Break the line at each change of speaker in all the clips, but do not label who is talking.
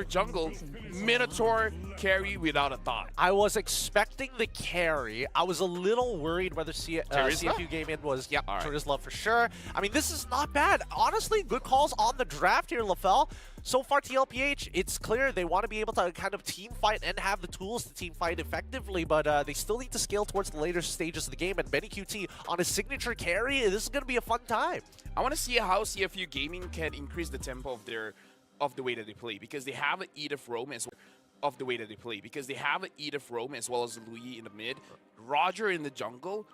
jungle, Minotaur carry without a thought.
I was expecting the carry. I was a little worried whether CFU Gaming was, yeah,
All right.
Turisla for sure. I mean, this is not bad. Honestly, good calls on the draft here, LaFell. So far, TLPH, it's clear they want to be able to kind of team fight and have the tools to team fight effectively, but they still need to scale towards the later stages of the game. And Benny QT on his signature carry, this is going to be a fun time.
I want to see how CFU Gaming can increase the tempo of the way that they play, because they have an Edith Rome as well as Louis in the mid, Roger in the jungle.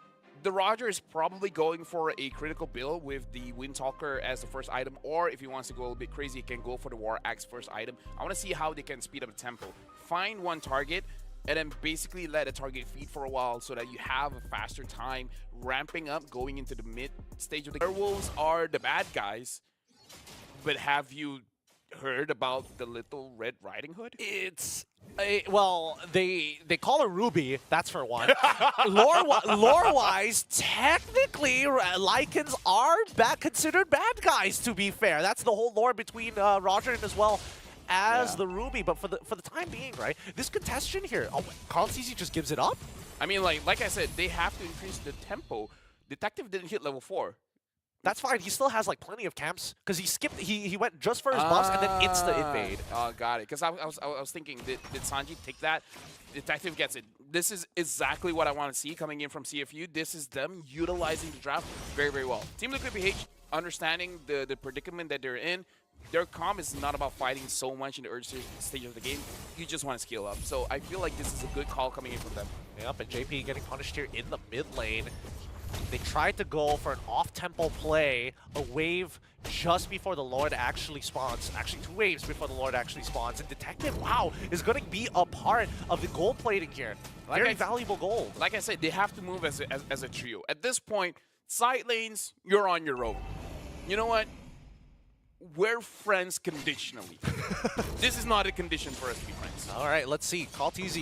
The Roger is probably going for a critical build with the Windtalker as the first item, or if he wants to go a little bit crazy, he can go for the War Axe first item. I want to see how they can speed up the tempo. Find one target, and then basically let a target feed for a while so that you have a faster time ramping up going into the mid stage of the game. Werewolves are the bad guys, but have you heard about the Little Red Riding Hood?
It's well, they call her Ruby. That's for one. Lore-wise, technically, Lycans are considered bad guys. To be fair, that's the whole lore between Roger and as well as the Ruby. But for the time being, right? This contestation here, Carl TZ just gives it up.
I mean, like I said, they have to increase the tempo. Detective didn't hit level 4.
That's fine. He still has like plenty of camps because he skipped. He went just for his buffs and then insta invade.
Oh, got it. Because I was thinking, did Sanji take that? Detective gets it. This is exactly what I want to see coming in from CFU. This is them utilizing the draft very, very well. Team Liquid PH understanding the predicament that they're in. Their comp is not about fighting so much in the early stage of the game. You just want to scale up. So I feel like this is a good call coming in from them.
Yep, and JP getting punished here in the mid lane. They tried to go for an off-tempo play, a wave just before the Lord actually spawns. Actually, 2 waves before the Lord actually spawns. And Detective, wow, is going to be a part of the gold plating here. Very valuable gold.
Like I said, they have to move as a trio. At this point, side lanes, you're on your own. You know what? We're friends conditionally. This is not a condition for us to be friends.
All right, let's see. Call TZ,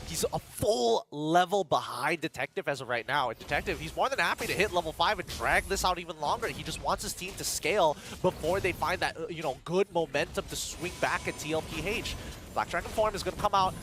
he's a full level behind Detective as of right now. And Detective, he's more than happy to hit level 5 and drag this out even longer. He just wants his team to scale before they find that, good momentum to swing back at TLPH. Black Dragon form is going to come out,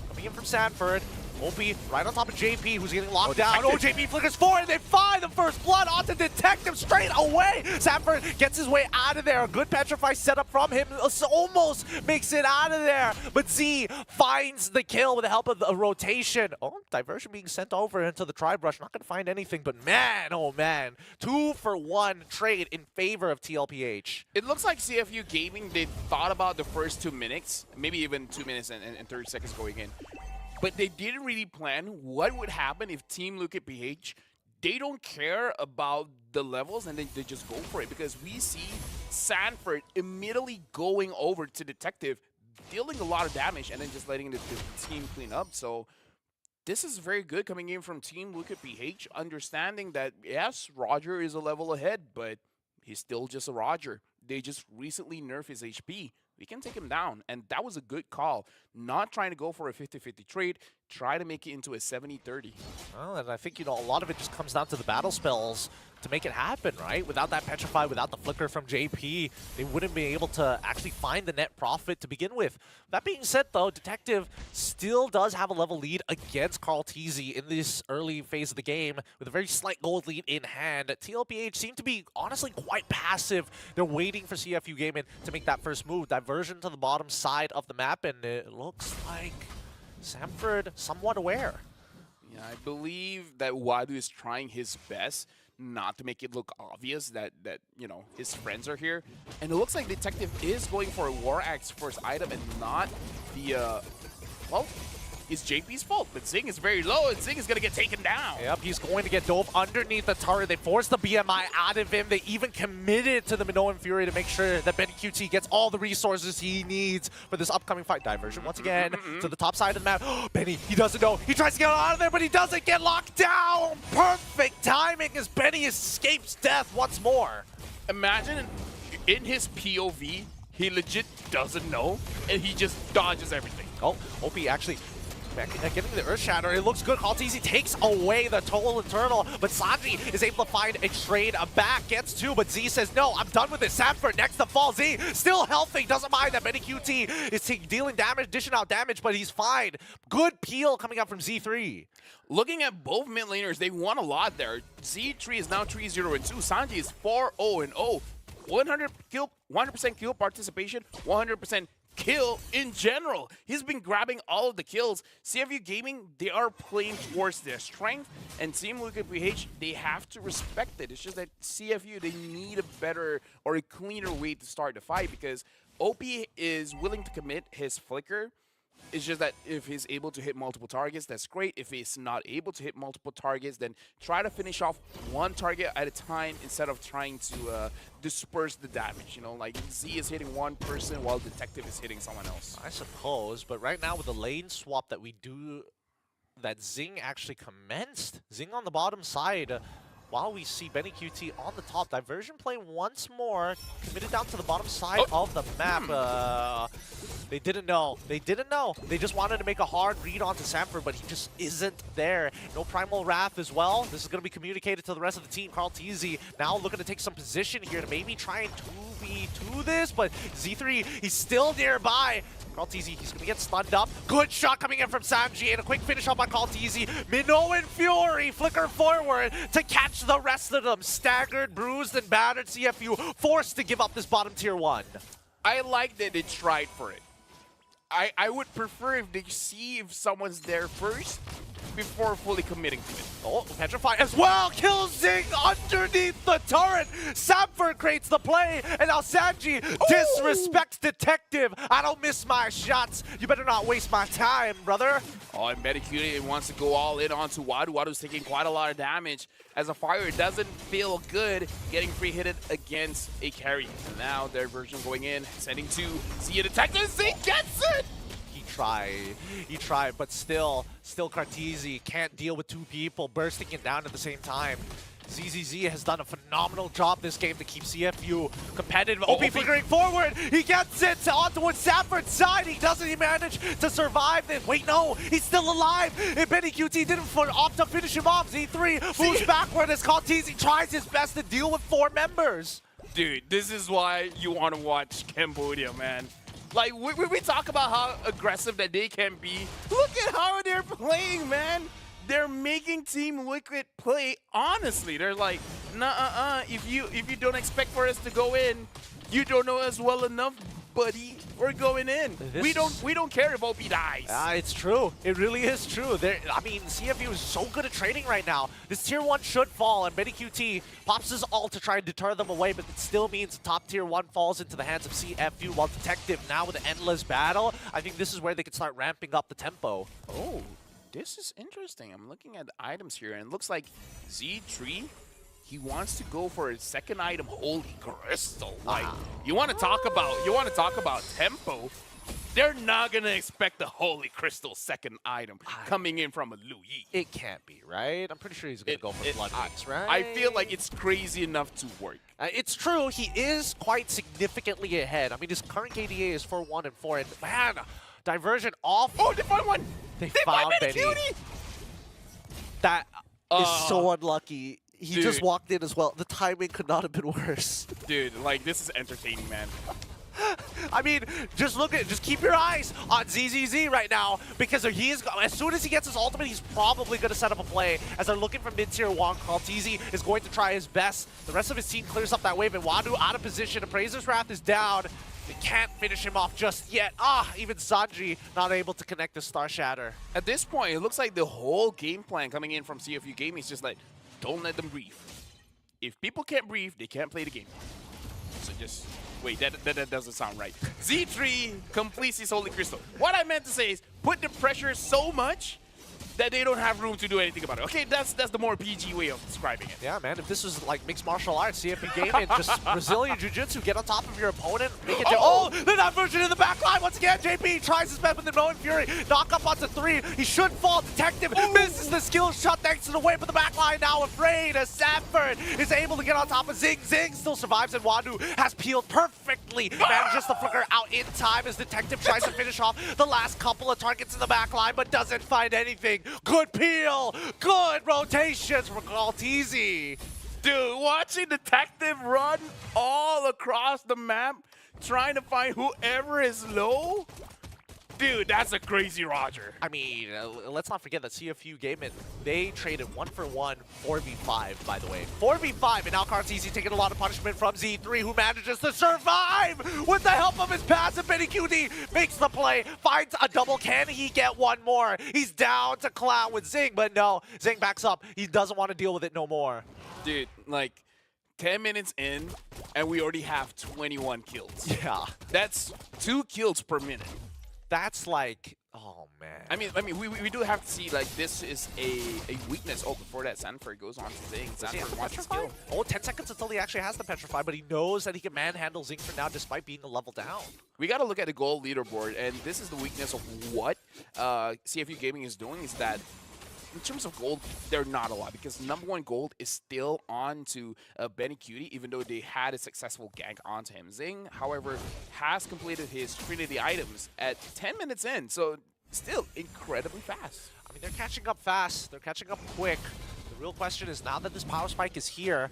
coming in from Sanford. Opie right on top of JP, who's getting locked down. Oh, JP flickers forward. They find the first blood onto Detective straight away. Sanford gets his way out of there. A good petrify setup from him. Almost makes it out of there. But Z finds the kill with the help of a rotation. Oh, diversion being sent over into the Tribe Rush. Not going to find anything, but man, oh man. 2-for-1 trade in favor of TLPH.
It looks like CFU Gaming, they thought about the first 2 minutes, maybe even 2 minutes and 30 seconds going in. But they didn't really plan what would happen if Team Liquid PH, they don't care about the levels and they just go for it. Because we see Sanford immediately going over to Detective, dealing a lot of damage and then just letting the team clean up. So this is very good coming in from Team Liquid PH, understanding that, yes, Roger is a level ahead, but he's still just a Roger. They just recently nerfed his HP. We can take him down, and that was a good call. Not trying to go for a 50-50 trade, try to make it into a 70-30.
Well, and I think, a lot of it just comes down to the battle spells to make it happen, right? Without that Petrify, without the flicker from JP, they wouldn't be able to actually find the net profit to begin with. That being said, though, Detective still does have a level lead against Carl TZ in this early phase of the game with a very slight gold lead in hand. TLPH seem to be, honestly, quite passive. They're waiting for CFU Gaming to make that first move. Diversion to the bottom side of the map, and it looks like Sanford somewhat aware.
Yeah, I believe that Wadu is trying his best not to make it look obvious that his friends are here. And it looks like Detective is going for a War Axe first item and not the, well, it's JP's fault, but Zing is very low, and Zing is going to get taken down.
Yep, he's going to get dove underneath the turret. They forced the BMI out of him. They even committed to the Minoan Fury to make sure that Benny QT gets all the resources he needs for this upcoming fight. Diversion once again to the top side of the map. Benny, he doesn't know. He tries to get out of there, but he doesn't get locked down. Perfect timing as Benny escapes death once more.
Imagine in his POV, he legit doesn't know, and he just dodges everything.
Oh, Opie actually Getting the Earth Shatter, it looks good. Kaltizi takes away the Toll Eternal, but Sanji is able to find a trade back, gets two, but Z says, no, I'm done with this. Sanford next to fall. Z still healthy, doesn't mind that ManyQT is dealing damage, dishing out damage, but he's fine. Good peel coming out from Z3.
Looking at both mid laners, they won a lot there. Z3 is now 3-0-2. Sanji is 4-0-0. 100% kill participation, 100% kill in general. He's been grabbing all of the kills. CFU Gaming, they are playing towards their strength, and Team Liquid PH, they have to respect it. It's just that CFU, they need a better or a cleaner way to start the fight, because OP is willing to commit his flicker. It's just that if he's able to hit multiple targets, that's great. If he's not able to hit multiple targets, then try to finish off one target at a time instead of trying to disperse the damage. You know, like Z is hitting one person while Detective is hitting someone else.
I suppose, but right now with the lane swap that we do, that Zing actually commenced. Zing on the bottom side. While we see ManyQT on the top, diversion play once more, committed down to the bottom side of the map. They didn't know. They didn't know. They just wanted to make a hard read onto Sanford, but he just isn't there. No Primal Wrath as well. This is going to be communicated to the rest of the team. KarlTzy now looking to take some position here to maybe try and 2v2 this, but Z3, he's still nearby. KarlTzy, he's going to get stunned up. Good shot coming in from Sanji, and a quick finish up by KarlTzy. Minoan Fury flicker forward to catch the rest of them. Staggered, bruised, and battered CFU, forced to give up this bottom tier 1.
I like that they tried for it. I would prefer if they see if someone's there first before fully committing to it.
Oh, Petrify as well! Kills Zing underneath the turret! Sanford creates the play, and now Sanji disrespects Detective. I don't miss my shots. You better not waste my time, brother.
Oh, and ManyQT wants to go all in onto Wadu. Wadu's taking quite a lot of damage. As a fire, it doesn't feel good getting free-hitted against a carry. And now their version going in, sending to see a Detective. Zing gets it!
He tried, but still KarlTzy can't deal with two people bursting it down at the same time. ZZZ has done a phenomenal job this game to keep CFU competitive. OP flickering forward, he gets it onto Sanford's side. He doesn't even manage to survive this. Wait, no, he's still alive. If ManyQT didn't opt to finish him off, Z3 moves backward as KarlTzy tries his best to deal with 4 members.
Dude, this is why you want to watch Cambodia, man. Like, we talk about how aggressive that they can be. Look at how they're playing, man. They're making Team Liquid play honestly. They're like, nah, if you don't expect for us to go in, you don't know us well enough, buddy. We're going in. We don't care if OP dies.
It's true. It really is true. I mean, CFU is so good at trading right now. This tier 1 should fall, and ManyQT pops his ult to try and deter them away, but it still means the top tier 1 falls into the hands of CFU, while Detective now with an endless battle. I think this is where they can start ramping up the tempo.
Oh, this is interesting. I'm looking at the items here, and it looks like Z3, he wants to go for his second item, Holy Crystal. Like, you want to talk about tempo. They're not gonna expect the Holy Crystal second item coming in from a Lu Yi.
It can't be, right? I'm pretty sure he's gonna go for Blood Wings, right?
I feel like it's crazy enough to work.
It's true. He is quite significantly ahead. I mean, his current KDA is 4-1 and 4, and man, diversion off.
Oh, they found one.
They found Benny. That is so unlucky. He just walked in as well. The timing could not have been worse.
Dude, like, this is entertaining, man.
I mean, just keep your eyes on ZZZ right now, because he is, as soon as he gets his ultimate, he's probably going to set up a play. As they're looking for mid-tier 1, KarlTzy is going to try his best. The rest of his team clears up that wave, and Wadu out of position. Appraiser's Wrath is down. They can't finish him off just yet. Even Sanji not able to connect the Star Shatter.
At this point, it looks like the whole game plan coming in from CFU Gaming is just like, don't let them breathe. If people can't breathe, they can't play the game. So just, wait, that doesn't sound right. Z3 completes his Holy Crystal. What I meant to say is, put the pressure so much that they don't have room to do anything about it. Okay, that's the more PG way of describing it.
Yeah, man, if this was like mixed martial arts, CFU gaming, just Brazilian Jiu-Jitsu, get on top of your opponent, make it the diversion in the back line once again. JP tries his best with the Moen Fury, knock up onto 3, he should fall, Detective misses the skill shot thanks to the whip, but the back line now afraid as Sanford is able to get on top of Zing. Zing still survives, and Wandu has peeled perfectly, manages to flicker out in time as Detective tries to finish off the last couple of targets in the back line, but doesn't find anything. Good peel, good rotations from Galtizi.
Dude, watching Detective run all across the map, trying to find whoever is low. Dude, that's a crazy Roger.
I mean, let's not forget that CFU Gaming, they traded 1-for-1 4v5, by the way. 4v5, and now Galtizi taking a lot of punishment from Z3, who manages to survive with the help of his passive. Benny QD makes the play, finds a double. Can he get one more? He's down to Clown with Zing, but no, Zing backs up. He doesn't want to deal with it no more.
Dude, like 10 minutes in, and we already have 21 kills.
Yeah.
That's 2 kills per minute.
That's like, oh man.
I mean, we do have to see, like, this is a weakness. Oh, before that, Sanford goes on to Zing. Sanford wants to kill.
Oh, 10 seconds until he actually has the Petrify, but he knows that he can manhandle Zing for now despite being a level down.
We got to look at the gold leaderboard, and this is the weakness of what CFU Gaming is doing, is that in terms of gold, they're not a lot, because #1 gold is still on to Benny Cutie, even though they had a successful gank onto him. Zing, however, has completed his Trinity items at 10 minutes in, so still incredibly fast.
I mean, they're catching up fast. They're catching up quick. The real question is, now that this power spike is here,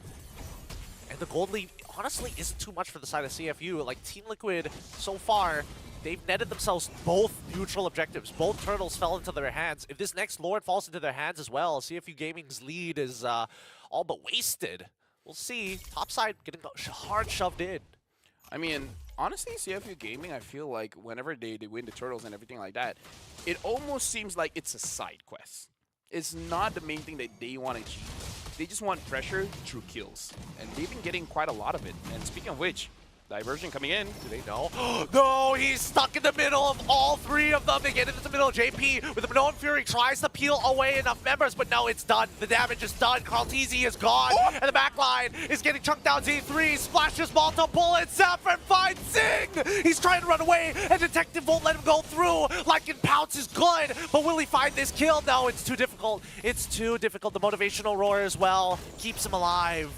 and the gold lead honestly isn't too much for the side of CFU. Like, Team Liquid, so far, they've netted themselves both neutral objectives. Both turtles fell into their hands. If this next Lord falls into their hands as well, CFU Gaming's lead is all but wasted. We'll see. Topside getting hard shoved in.
I mean, honestly, CFU Gaming, I feel like whenever they win the turtles and everything like that, it almost seems like it's a side quest. It's not the main thing that they want to achieve. They just want pressure through kills. And they've been getting quite a lot of it. And speaking of which, diversion coming in. Do they know?
No, he's stuck in the middle of all 3 of them. They get into the middle. JP with the Moen Fury tries to peel away enough members, but no, it's done. The damage is done. Galtizi is gone, and the back line is getting chunked down. Z3 splashes multiple bullets. Sanford finds Zing. He's trying to run away, and Detective won't let him go through. Lycan Pounce is good, but will he find this kill? No, it's too difficult. It's too difficult. The motivational roar as well keeps him alive.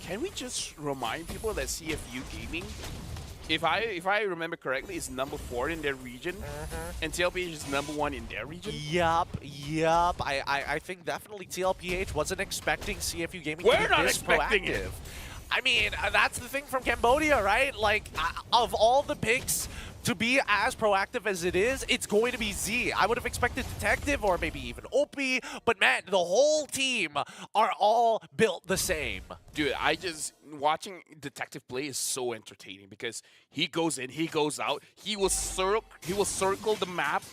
Can we just remind people that CFU Gaming, if I remember correctly, is #4 in their region, and TLPH is #1 in their region?
Yup. I think definitely TLPH wasn't expecting CFU Gaming to
We're
be
not
this
expecting
proactive.
it.
I mean, that's the thing from Cambodia, right? Like, of all the picks to be as proactive as it is, it's going to be Z. I would have expected Detective or maybe even Opie, but man, the whole team are all built the same.
Dude, watching Detective play is so entertaining, because he goes in, he goes out, he will circle the map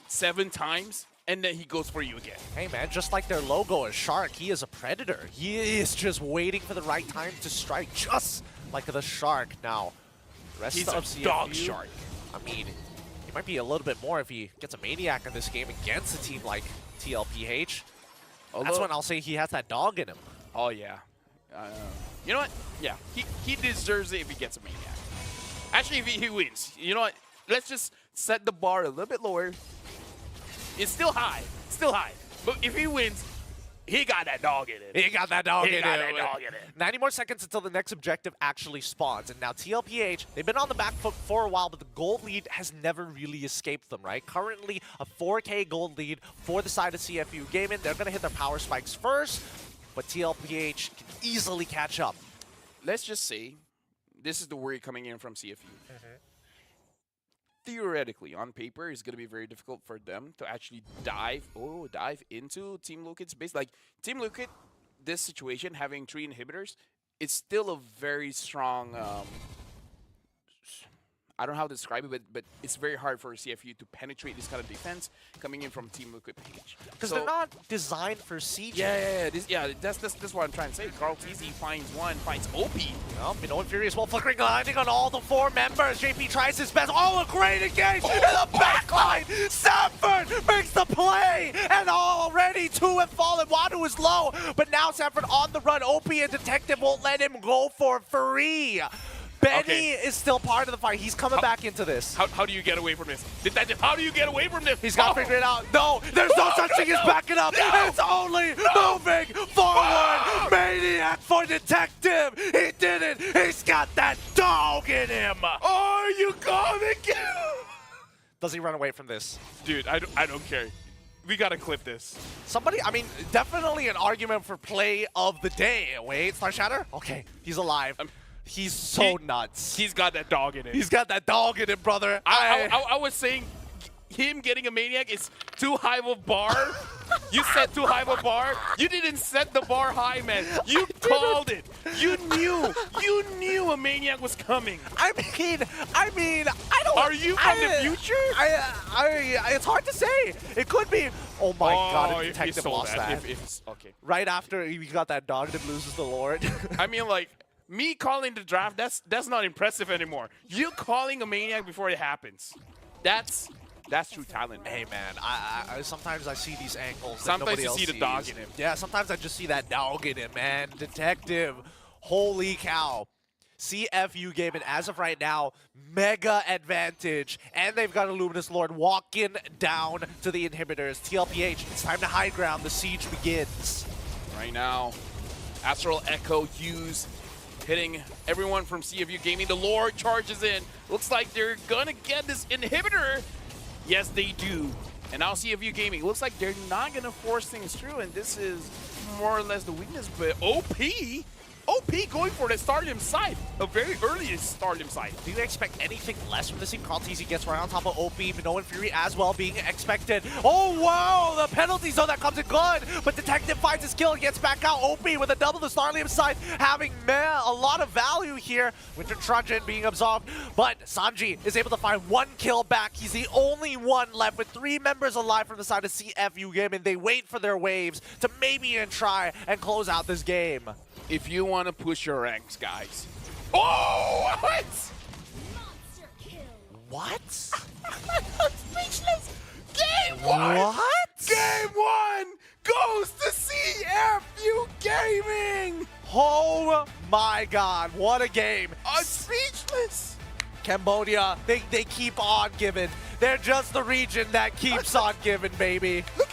7 times, and then he goes for you again.
Hey man, just like their logo is Shark, he is a predator. He is just waiting for the right time to strike, just like the Shark. Now, rest
He's
of
a
CFU,
dog shark.
I mean, he might be a little bit more if he gets a Maniac in this game against a team like TLPH. That's when I'll say he has that dog in him.
Oh yeah. You know what? Yeah, he deserves it if he gets a Maniac. Actually, if he wins. You know what? Let's just set the bar a little bit lower. It's still high. But if he wins, he got that dog in it.
He got that dog in
got
it.
that dog in it.
90 more seconds until the next objective actually spawns. And now TLPH, they've been on the back foot for a while, but the gold lead has never really escaped them, right? Currently, a 4K gold lead for the side of CFU Gaming. They're going to hit their power spikes first, but TLPH can easily catch up.
Let's just say this is the worry coming in from CFU. Theoretically, on paper, it's going to be very difficult for them to actually dive into Team Liquid's base. Like, Team Liquid, this situation, having 3 inhibitors, it's still a very strong, I don't know how to describe it, but it's very hard for CFU to penetrate this kind of defense coming in from Team Liquid PH.
Because they're not designed for siege.
That's what I'm trying to say. Carl TZ finds one, finds OP.
Well, Minoan Fury as well, flickering, landing on all the 4 members. JP tries his best. Oh, a great engage in the backline. Sanford makes the play, and already 2 have fallen. Wadu is low, but now Sanford on the run. OP and Detective won't let him go for free. Benny is still part of the fight. He's coming back into this.
How do you get away from this? Detective, how do you get away from this?
He's got to figure it out. No, there's no such thing as backing up.
No.
It's only moving forward. Maniac for Detective. He did it. He's got that dog in him.
Are you coming?
Does he run away from this?
Dude, I don't care. We gotta clip this.
Somebody, I mean, definitely an argument for play of the day. Wait, Star Shatter? Okay, he's alive. He's so nuts.
He's got that dog in it.
He's got that dog in it, brother.
I was saying him getting a Maniac is too high of a bar. You set too high of a bar. You didn't set the bar high, man. You called it. You knew a Maniac was coming.
I mean, I don't.
Are you from the future?
It's hard to say. It could be. Oh my God! If Detective lost that.
Okay.
Right after he got that dog that loses the Lord.
I mean, like, me calling the draft, that's not impressive anymore. You calling a Maniac before it happens. That's true talent.
Hey man, I sometimes I see these angles.
Sometimes
you
see the dog in him.
Yeah, sometimes I just see that dog in him, man. Detective, holy cow. CFU gaming as of right now, mega advantage, and they've got a Luminous Lord walking down to the inhibitors. TLPH, it's time to high ground. The siege begins.
Right now, Astral Echo used. Hitting everyone from CFU Gaming. The Lord charges in. Looks like they're gonna get this inhibitor. Yes, they do. And now CFU Gaming. Looks like they're not gonna force things through, and this is more or less the weakness. But OP going for the Stardom side. A very early Stardom side.
Do you expect anything less from this team? Carl TZ gets right on top of OP. Minoan Fury as well being expected. Oh, wow! The penalty zone that comes in good. But Detective finds his kill and gets back out. OP with a double. The Starlium side having a lot of value here. Winter Truncheon being absolved. But Sanji is able to find 1 kill back. He's the only one left with 3 members alive from the side of CFU game. And they wait for their waves to maybe even try and close out this game.
If you want to push your ranks, guys. Oh, what?
Monster kill.
What?
Speechless. Game 1.
What?
Game 1 goes to CFU Gaming.
Oh my God, what a game.
I'm speechless.
Cambodia, they keep on giving. They're just the region that keeps on giving, baby.
Look